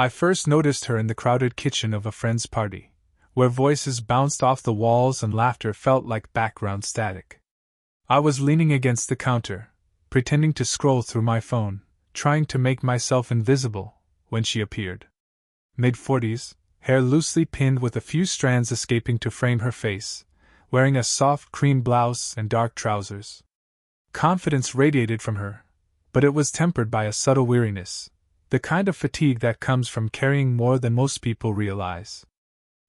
I first noticed her in the crowded kitchen of a friend's party, where voices bounced off the walls and laughter felt like background static. I was leaning against the counter, pretending to scroll through my phone, trying to make myself invisible, when she appeared. Mid-40s, hair loosely pinned with a few strands escaping to frame her face, wearing a soft cream blouse and dark trousers. Confidence radiated from her, but it was tempered by a subtle weariness, the kind of fatigue that comes from carrying more than most people realize.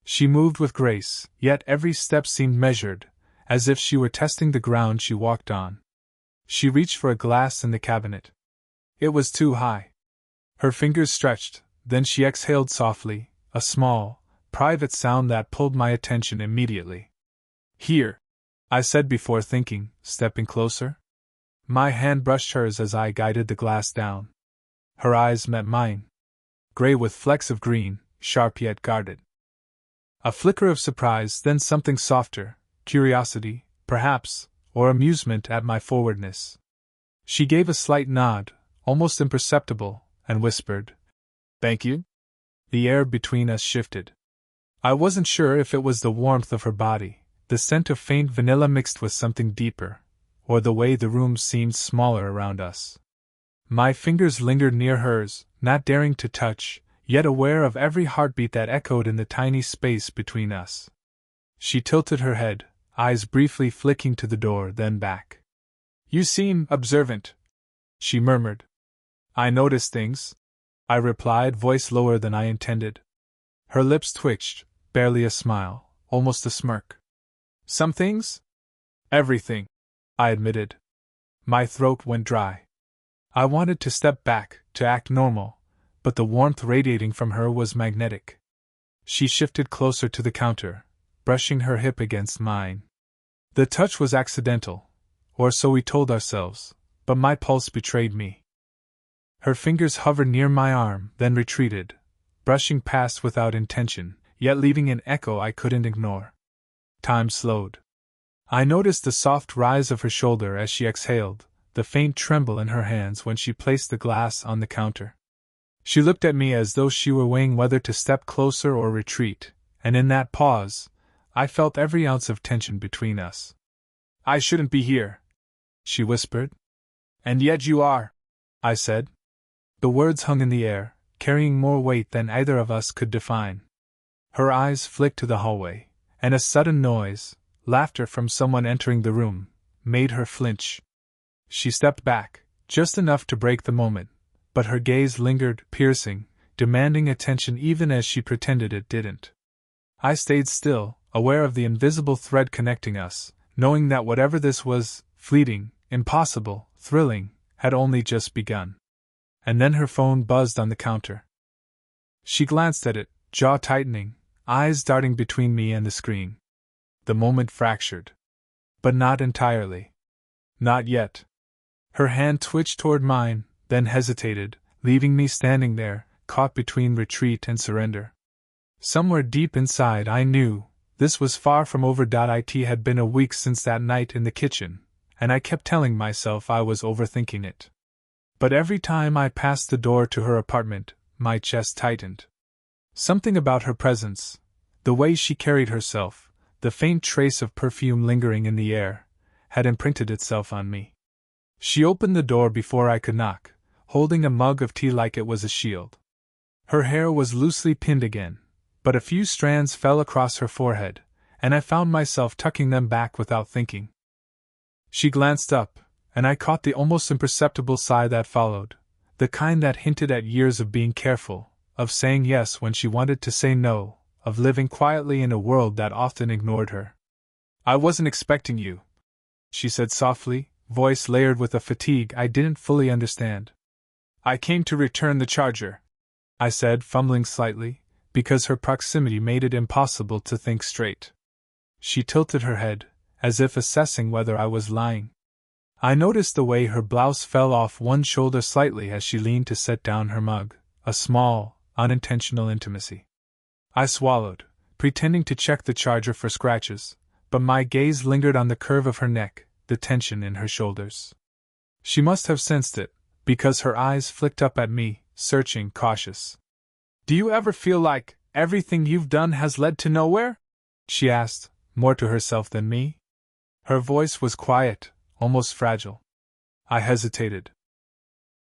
She moved with grace, yet every step seemed measured, as if she were testing the ground she walked on. She reached for a glass in the cabinet. It was too high. Her fingers stretched, then she exhaled softly, a small, private sound that pulled my attention immediately. "Here," I said before thinking, stepping closer. My hand brushed hers as I guided the glass down. Her eyes met mine. Gray with flecks of green, sharp yet guarded. A flicker of surprise, then something softer, curiosity, perhaps, or amusement at my forwardness. She gave a slight nod, almost imperceptible, and whispered, "Thank you." The air between us shifted. I wasn't sure if it was the warmth of her body, the scent of faint vanilla mixed with something deeper, or the way the room seemed smaller around us. My fingers lingered near hers, not daring to touch, yet aware of every heartbeat that echoed in the tiny space between us. She tilted her head, eyes briefly flicking to the door, then back. "You seem observant," she murmured. "I notice things," I replied, voice lower than I intended. Her lips twitched, barely a smile, almost a smirk. "Some things?" "Everything," I admitted. My throat went dry. I wanted to step back, to act normal, but the warmth radiating from her was magnetic. She shifted closer to the counter, brushing her hip against mine. The touch was accidental, or so we told ourselves, but my pulse betrayed me. Her fingers hovered near my arm, then retreated, brushing past without intention, yet leaving an echo I couldn't ignore. Time slowed. I noticed the soft rise of her shoulder as she exhaled, the faint tremble in her hands when she placed the glass on the counter. She looked at me as though she were weighing whether to step closer or retreat, and in that pause, I felt every ounce of tension between us. "I shouldn't be here," she whispered. "And yet you are," I said. The words hung in the air, carrying more weight than either of us could define. Her eyes flicked to the hallway, and a sudden noise, laughter from someone entering the room, made her flinch. She stepped back, just enough to break the moment, but her gaze lingered, piercing, demanding attention even as she pretended it didn't. I stayed still, aware of the invisible thread connecting us, knowing that whatever this was, fleeting, impossible, thrilling, had only just begun. And then her phone buzzed on the counter. She glanced at it, jaw tightening, eyes darting between me and the screen. The moment fractured. But not entirely. Not yet. Her hand twitched toward mine, then hesitated, leaving me standing there, caught between retreat and surrender. Somewhere deep inside I knew this was far from over. It had been a week since that night in the kitchen, and I kept telling myself I was overthinking it. But every time I passed the door to her apartment, my chest tightened. Something about her presence, the way she carried herself, the faint trace of perfume lingering in the air, had imprinted itself on me. She opened the door before I could knock, holding a mug of tea like it was a shield. Her hair was loosely pinned again, but a few strands fell across her forehead, and I found myself tucking them back without thinking. She glanced up, and I caught the almost imperceptible sigh that followed, the kind that hinted at years of being careful, of saying yes when she wanted to say no, of living quietly in a world that often ignored her. "I wasn't expecting you," she said softly, voice layered with a fatigue I didn't fully understand. "I came to return the charger," I said, fumbling slightly, because her proximity made it impossible to think straight. She tilted her head, as if assessing whether I was lying. I noticed the way her blouse fell off one shoulder slightly as she leaned to set down her mug, a small, unintentional intimacy. I swallowed, pretending to check the charger for scratches, but my gaze lingered on the curve of her neck, the tension in her shoulders. She must have sensed it, because her eyes flicked up at me, searching, cautious. Do you ever feel like everything you've done has led to nowhere? She asked, more to herself than me. Her voice was quiet, almost fragile. I hesitated.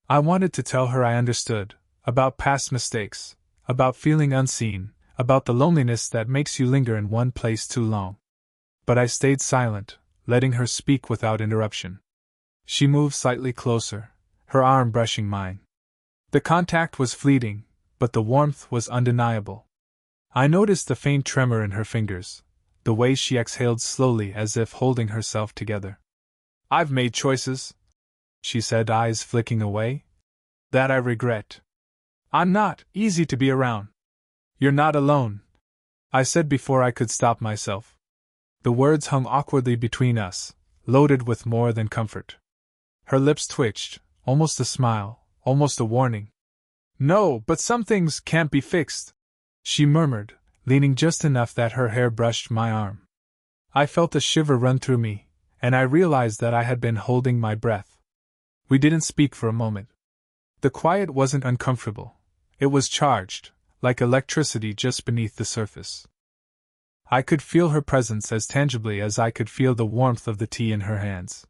I wanted to tell her I understood, about past mistakes, about feeling unseen, about the loneliness that makes you linger in one place too long. But I stayed silent, letting her speak without interruption. She moved slightly closer, her arm brushing mine. The contact was fleeting, but the warmth was undeniable. I noticed the faint tremor in her fingers, the way she exhaled slowly as if holding herself together. I've made choices, she said, eyes flicking away, that I regret. I'm not easy to be around. You're not alone, I said before I could stop myself. The words hung awkwardly between us, loaded with more than comfort. Her lips twitched, almost a smile, almost a warning. No, but some things can't be fixed, she murmured, leaning just enough that her hair brushed my arm. I felt a shiver run through me, and I realized that I had been holding my breath. We didn't speak for a moment. The quiet wasn't uncomfortable. It was charged, like electricity just beneath the surface. I could feel her presence as tangibly as I could feel the warmth of the tea in her hands.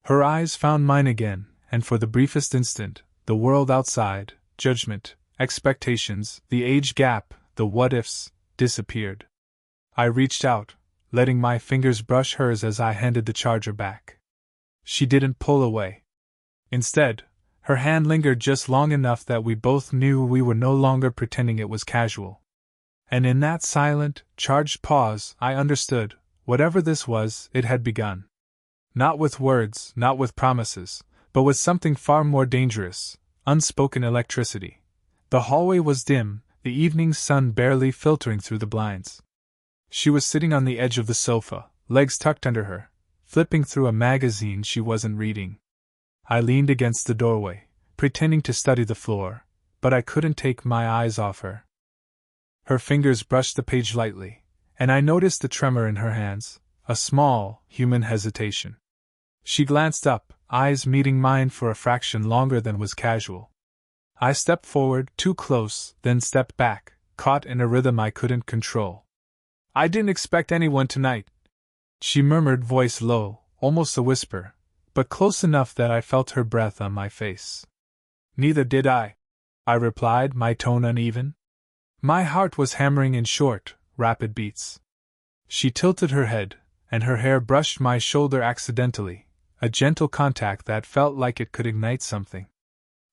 Her eyes found mine again, and for the briefest instant, the world outside, judgment, expectations, the age gap, the what-ifs, disappeared. I reached out, letting my fingers brush hers as I handed the charger back. She didn't pull away. Instead, her hand lingered just long enough that we both knew we were no longer pretending it was casual. And in that silent, charged pause, I understood, whatever this was, it had begun. Not with words, not with promises, but with something far more dangerous, unspoken electricity. The hallway was dim, the evening sun barely filtering through the blinds. She was sitting on the edge of the sofa, legs tucked under her, flipping through a magazine she wasn't reading. I leaned against the doorway, pretending to study the floor, but I couldn't take my eyes off her. Her fingers brushed the page lightly, and I noticed the tremor in her hands, a small, human hesitation. She glanced up, eyes meeting mine for a fraction longer than was casual. I stepped forward, too close, then stepped back, caught in a rhythm I couldn't control. I didn't expect anyone tonight, she murmured, voice low, almost a whisper, but close enough that I felt her breath on my face. Neither did I replied, my tone uneven. My heart was hammering in short, rapid beats. She tilted her head, and her hair brushed my shoulder accidentally, a gentle contact that felt like it could ignite something.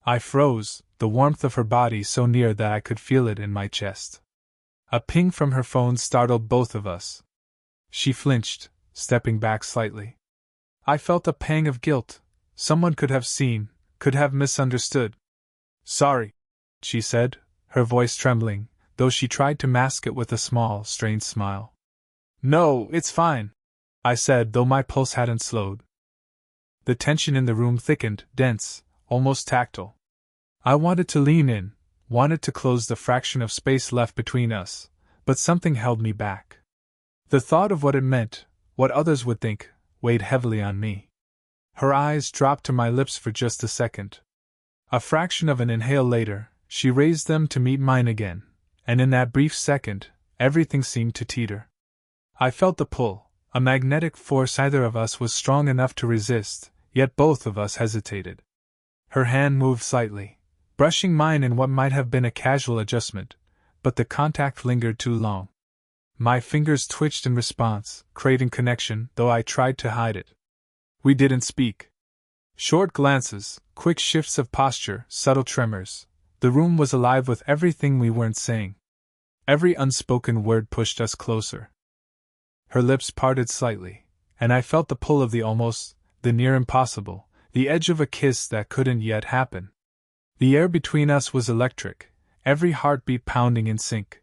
I froze, the warmth of her body so near that I could feel it in my chest. A ping from her phone startled both of us. She flinched, stepping back slightly. I felt a pang of guilt. Someone could have seen, could have misunderstood. Sorry, she said, her voice trembling, though she tried to mask it with a small, strained smile. No, it's fine, I said, though my pulse hadn't slowed. The tension in the room thickened, dense, almost tactile. I wanted to lean in, wanted to close the fraction of space left between us, but something held me back. The thought of what it meant, what others would think, weighed heavily on me. Her eyes dropped to my lips for just a second. A fraction of an inhale later, she raised them to meet mine again, and in that brief second, everything seemed to teeter. I felt the pull, a magnetic force either of us was strong enough to resist, yet both of us hesitated. Her hand moved slightly, brushing mine in what might have been a casual adjustment, but the contact lingered too long. My fingers twitched in response, craving connection, though I tried to hide it. We didn't speak. Short glances, quick shifts of posture, subtle tremors. The room was alive with everything we weren't saying. Every unspoken word pushed us closer. Her lips parted slightly, and I felt the pull of the almost, the near impossible, the edge of a kiss that couldn't yet happen. The air between us was electric, every heartbeat pounding in sync.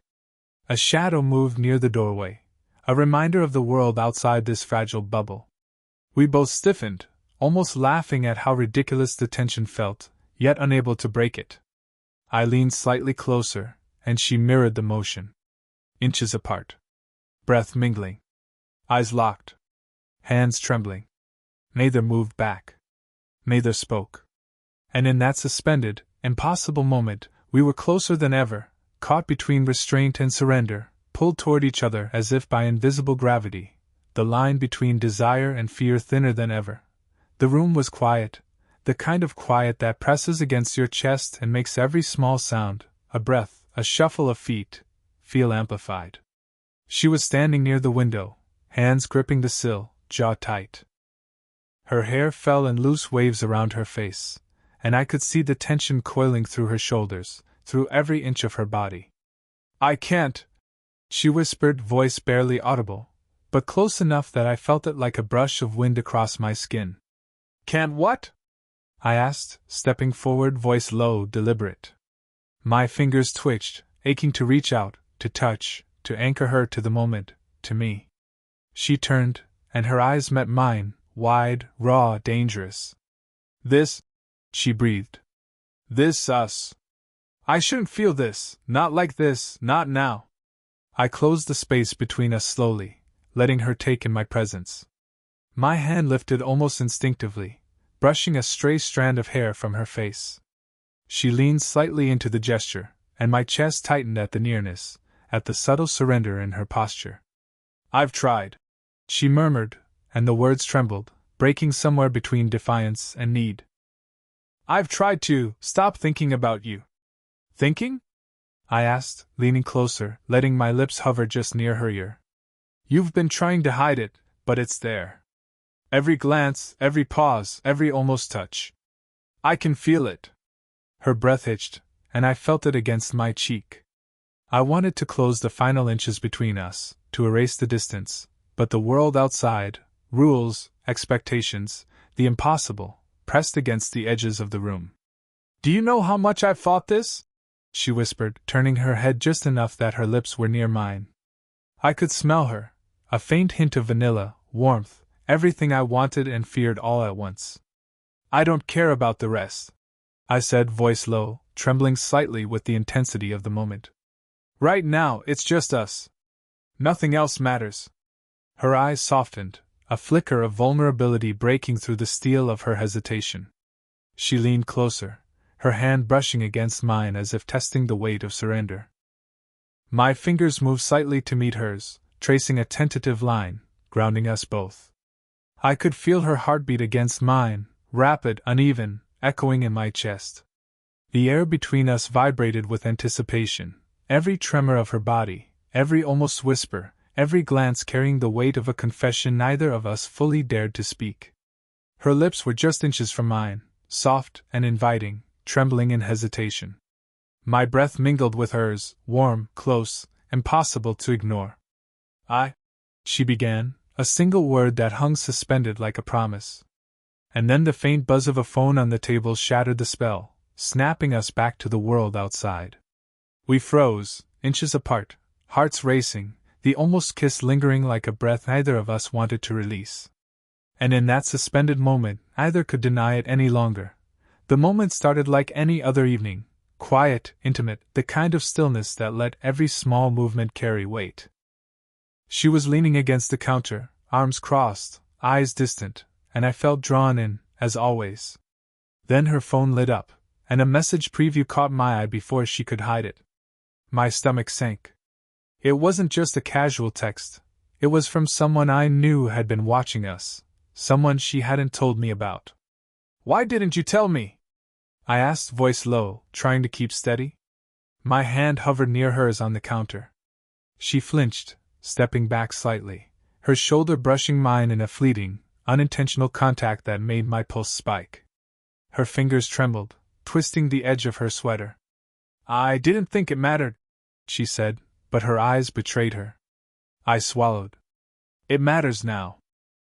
A shadow moved near the doorway, a reminder of the world outside this fragile bubble. We both stiffened, almost laughing at how ridiculous the tension felt, yet unable to break it. I leaned slightly closer, and she mirrored the motion. Inches apart. Breath mingling. Eyes locked. Hands trembling. Neither moved back. Neither spoke. And in that suspended, impossible moment, we were closer than ever, caught between restraint and surrender, pulled toward each other as if by invisible gravity, the line between desire and fear thinner than ever. The room was quiet, the kind of quiet that presses against your chest and makes every small sound, a breath, a shuffle of feet, feel amplified. She was standing near the window, hands gripping the sill, jaw tight. Her hair fell in loose waves around her face, and I could see the tension coiling through her shoulders, through every inch of her body. "I can't," she whispered, voice barely audible, but close enough that I felt it like a brush of wind across my skin. "Can't what?" I asked, stepping forward, voice low, deliberate. My fingers twitched, aching to reach out, to touch, to anchor her to the moment, to me. She turned, and her eyes met mine, wide, raw, dangerous. "This," she breathed. "This us. I shouldn't feel this, not like this, not now." I closed the space between us slowly, letting her take in my presence. My hand lifted almost instinctively, brushing a stray strand of hair from her face. She leaned slightly into the gesture, and my chest tightened at the nearness, at the subtle surrender in her posture. "I've tried," she murmured, and the words trembled, breaking somewhere between defiance and need. "I've tried to stop thinking about you." "Thinking?" I asked, leaning closer, letting my lips hover just near her ear. "You've been trying to hide it, but it's there. Every glance, every pause, every almost touch. I can feel it." Her breath hitched, and I felt it against my cheek. I wanted to close the final inches between us, to erase the distance, but the world outside, rules, expectations, the impossible, pressed against the edges of the room. "Do you know how much I've fought this?" she whispered, turning her head just enough that her lips were near mine. I could smell her, a faint hint of vanilla, warmth, everything I wanted and feared all at once. "I don't care about the rest," I said, voice low, trembling slightly with the intensity of the moment. "Right now, it's just us. Nothing else matters." Her eyes softened, a flicker of vulnerability breaking through the steel of her hesitation. She leaned closer, her hand brushing against mine as if testing the weight of surrender. My fingers moved slightly to meet hers, tracing a tentative line, grounding us both. I could feel her heartbeat against mine, rapid, uneven, echoing in my chest. The air between us vibrated with anticipation, every tremor of her body, every almost whisper, every glance carrying the weight of a confession neither of us fully dared to speak. Her lips were just inches from mine, soft and inviting, trembling in hesitation. My breath mingled with hers, warm, close, impossible to ignore. She began, a single word that hung suspended like a promise. And then the faint buzz of a phone on the table shattered the spell, snapping us back to the world outside. We froze, inches apart, hearts racing, the almost kiss lingering like a breath neither of us wanted to release. And in that suspended moment, neither could deny it any longer. The moment started like any other evening, quiet, intimate, the kind of stillness that let every small movement carry weight. She was leaning against the counter, arms crossed, eyes distant, and I felt drawn in, as always. Then her phone lit up, and a message preview caught my eye before she could hide it. My stomach sank. It wasn't just a casual text, it was from someone I knew had been watching us, someone she hadn't told me about. "Why didn't you tell me?" I asked, voice low, trying to keep steady. My hand hovered near hers on the counter. She flinched, stepping back slightly, her shoulder brushing mine in a fleeting, unintentional contact that made my pulse spike. Her fingers trembled, twisting the edge of her sweater. "I didn't think it mattered," she said, but her eyes betrayed her. I swallowed. "It matters now."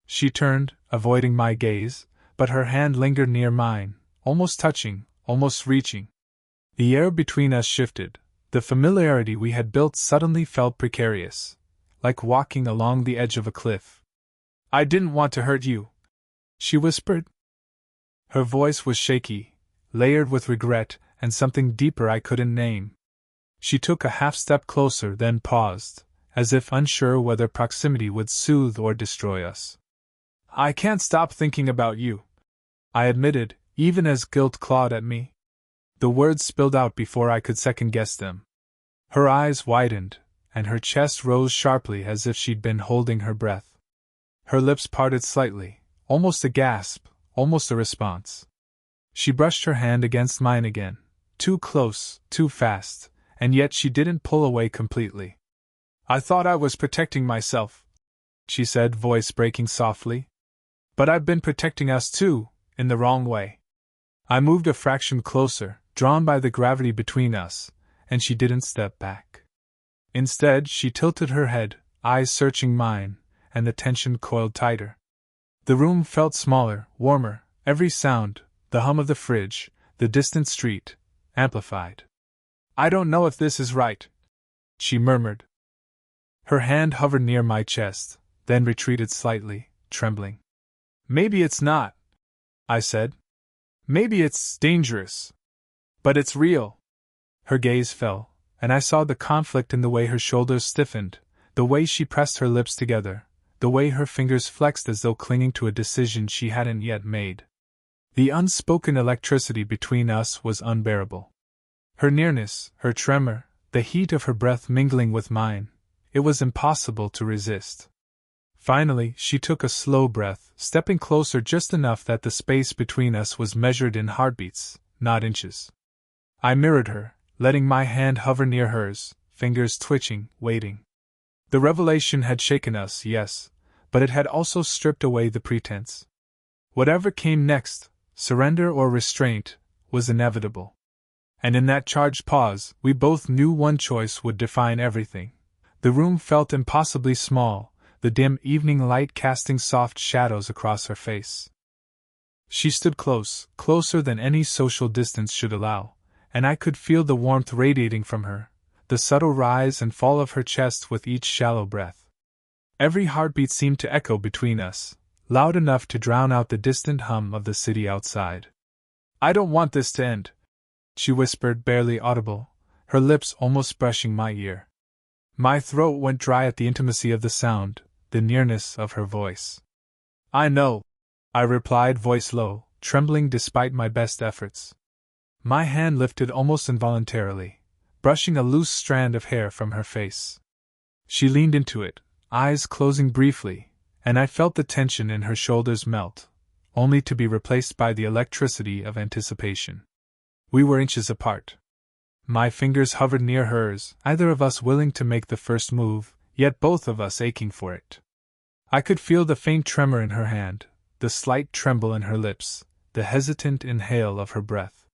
She turned, avoiding my gaze, but her hand lingered near mine, almost touching, almost reaching. The air between us shifted, the familiarity we had built suddenly felt precarious, like walking along the edge of a cliff. "I didn't want to hurt you," she whispered. Her voice was shaky, layered with regret and something deeper I couldn't name. She took a half-step closer, then paused, as if unsure whether proximity would soothe or destroy us. "I can't stop thinking about you," I admitted, even as guilt clawed at me. The words spilled out before I could second-guess them. Her eyes widened, and her chest rose sharply as if she'd been holding her breath. Her lips parted slightly, almost a gasp, almost a response. She brushed her hand against mine again, too close, too fast, and yet she didn't pull away completely. "I thought I was protecting myself," she said, voice breaking softly. "But I've been protecting us too, in the wrong way." I moved a fraction closer, drawn by the gravity between us, and she didn't step back. Instead, she tilted her head, eyes searching mine, and the tension coiled tighter. The room felt smaller, warmer, every sound, the hum of the fridge, the distant street, amplified. "I don't know if this is right," she murmured. Her hand hovered near my chest, then retreated slightly, trembling. "Maybe it's not," I said. "Maybe it's dangerous. But it's real." Her gaze fell, and I saw the conflict in the way her shoulders stiffened, the way she pressed her lips together, the way her fingers flexed as though clinging to a decision she hadn't yet made. The unspoken electricity between us was unbearable. Her nearness, her tremor, the heat of her breath mingling with mine, it was impossible to resist. Finally, she took a slow breath, stepping closer just enough that the space between us was measured in heartbeats, not inches. I mirrored her, letting my hand hover near hers, fingers twitching, waiting. The revelation had shaken us, yes, but it had also stripped away the pretense. Whatever came next, surrender or restraint, was inevitable. And in that charged pause, we both knew one choice would define everything. The room felt impossibly small, the dim evening light casting soft shadows across her face. She stood close, closer than any social distance should allow, and I could feel the warmth radiating from her, the subtle rise and fall of her chest with each shallow breath. Every heartbeat seemed to echo between us, loud enough to drown out the distant hum of the city outside. "I don't want this to end," she whispered, barely audible, her lips almost brushing my ear. My throat went dry at the intimacy of the sound, the nearness of her voice. "I know," I replied, voice low, trembling despite my best efforts. My hand lifted almost involuntarily, brushing a loose strand of hair from her face. She leaned into it, eyes closing briefly, and I felt the tension in her shoulders melt, only to be replaced by the electricity of anticipation. We were inches apart. My fingers hovered near hers, either of us willing to make the first move, yet both of us aching for it. I could feel the faint tremor in her hand, the slight tremble in her lips, the hesitant inhale of her breath.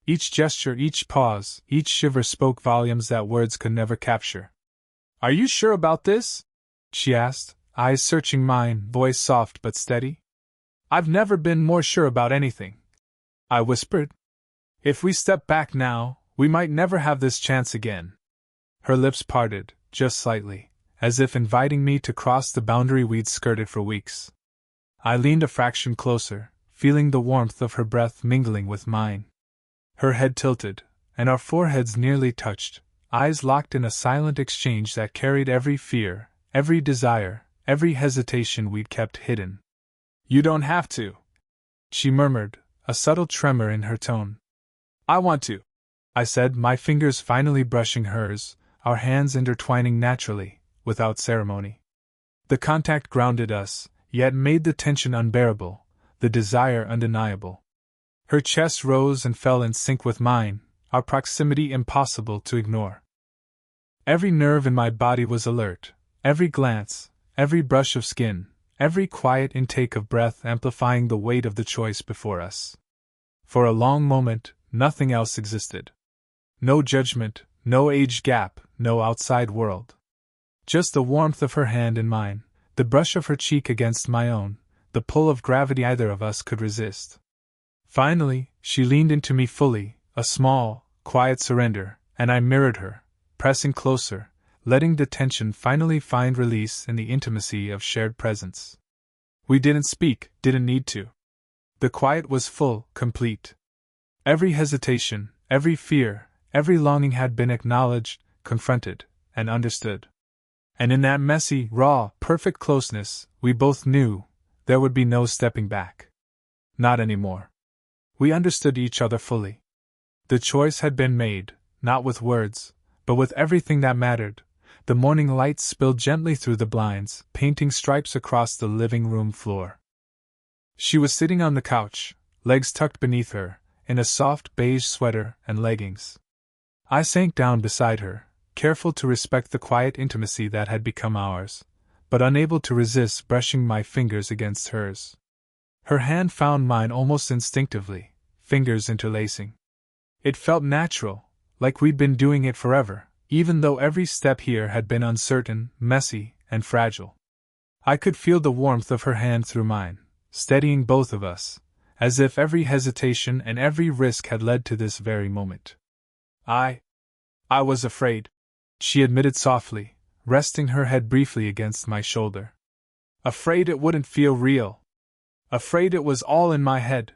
Each gesture, each pause, each shiver spoke volumes that words could never capture. "Are you sure about this?" she asked, eyes searching mine, voice soft but steady. "I've never been more sure about anything," I whispered. "If we step back now, we might never have this chance again." Her lips parted, just slightly, as if inviting me to cross the boundary we'd skirted for weeks. I leaned a fraction closer, feeling the warmth of her breath mingling with mine. Her head tilted, and our foreheads nearly touched, eyes locked in a silent exchange that carried every fear, every desire, every hesitation we'd kept hidden. "You don't have to," she murmured, a subtle tremor in her tone. "I want to," I said, my fingers finally brushing hers, our hands intertwining naturally, without ceremony. The contact grounded us, yet made the tension unbearable, the desire undeniable. Her chest rose and fell in sync with mine, our proximity impossible to ignore. Every nerve in my body was alert, every glance, every brush of skin, every quiet intake of breath amplifying the weight of the choice before us. For a long moment, nothing else existed. No judgment, no age gap, no outside world. Just the warmth of her hand in mine, the brush of her cheek against my own, the pull of gravity either of us could resist. Finally, she leaned into me fully, a small, quiet surrender, and I mirrored her, pressing closer, letting the tension finally find release in the intimacy of shared presence. We didn't speak, didn't need to. The quiet was full, complete. Every hesitation, every fear, every longing had been acknowledged, confronted, and understood. And in that messy, raw, perfect closeness, we both knew there would be no stepping back. Not anymore. We understood each other fully. The choice had been made, not with words, but with everything that mattered. The morning light spilled gently through the blinds, painting stripes across the living room floor. She was sitting on the couch, legs tucked beneath her, in a soft beige sweater and leggings. I sank down beside her, careful to respect the quiet intimacy that had become ours, but unable to resist brushing my fingers against hers. Her hand found mine almost instinctively, fingers interlacing. It felt natural, like we'd been doing it forever, even though every step here had been uncertain, messy, and fragile. I could feel the warmth of her hand through mine, steadying both of us, as if every hesitation and every risk had led to this very moment. I was afraid, she admitted softly, resting her head briefly against my shoulder. Afraid it wouldn't feel real. Afraid it was all in my head.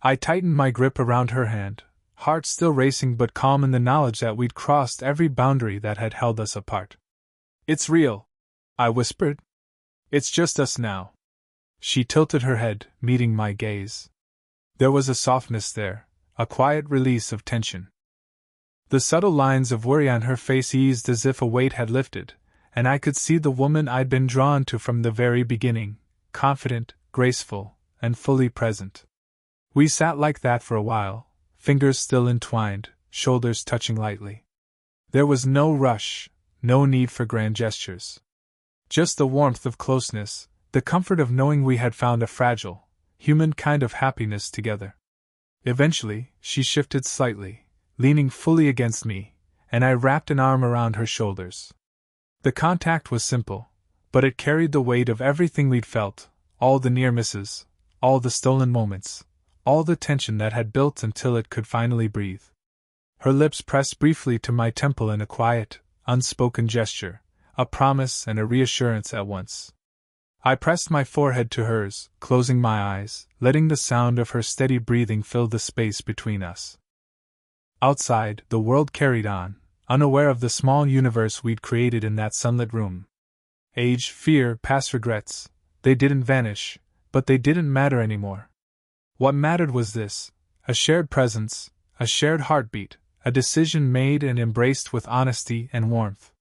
I tightened my grip around her hand, heart still racing but calm in the knowledge that we'd crossed every boundary that had held us apart. It's real, I whispered. It's just us now. She tilted her head, meeting my gaze. There was a softness there, a quiet release of tension. The subtle lines of worry on her face eased as if a weight had lifted, and I could see the woman I'd been drawn to from the very beginning, confident, graceful, and fully present. We sat like that for a while, fingers still entwined, shoulders touching lightly. There was no rush, no need for grand gestures. Just the warmth of closeness, the comfort of knowing we had found a fragile, human kind of happiness together. Eventually, she shifted slightly, leaning fully against me, and I wrapped an arm around her shoulders. The contact was simple, but it carried the weight of everything we'd felt, all the near misses, all the stolen moments, all the tension that had built until it could finally breathe. Her lips pressed briefly to my temple in a quiet, unspoken gesture, a promise and a reassurance at once. I pressed my forehead to hers, closing my eyes, letting the sound of her steady breathing fill the space between us. Outside, the world carried on, unaware of the small universe we'd created in that sunlit room. Age, fear, past regrets, they didn't vanish, but they didn't matter anymore. What mattered was this: a shared presence, a shared heartbeat, a decision made and embraced with honesty and warmth.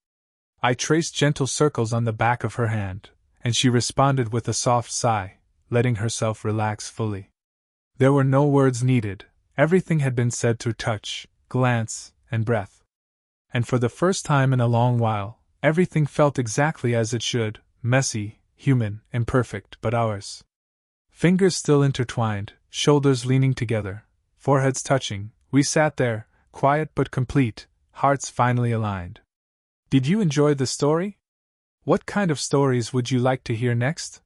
I traced gentle circles on the back of her hand, and she responded with a soft sigh, letting herself relax fully. There were no words needed. Everything had been said through touch, glance, and breath. And for the first time in a long while, everything felt exactly as it should, messy, human, imperfect, but ours. Fingers still intertwined, shoulders leaning together, foreheads touching, we sat there, quiet but complete, hearts finally aligned. Did you enjoy the story? What kind of stories would you like to hear next?